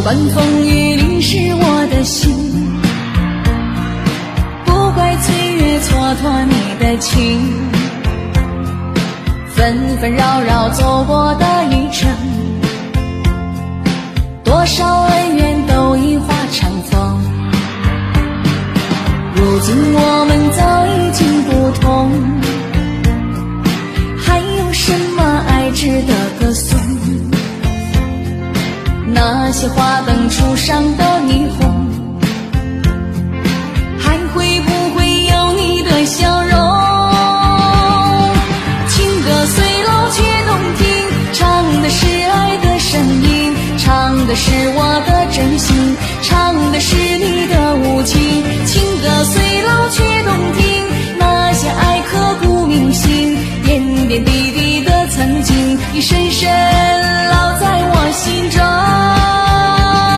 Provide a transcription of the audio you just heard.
管风雨淋湿我的心，不怪岁月蹉跎你的情，纷纷扰扰走过的一程，多少恩怨都已化成风。如今我们早已经不同，还有什么爱值得歌颂？那些花灯初上的霓虹，还会不会有你的笑容？情歌虽老却动听，唱的是爱的声音，唱的是我的真心，唱的是你的无情。情歌虽老却动听，那些爱刻骨铭心，点点滴滴的曾经已深深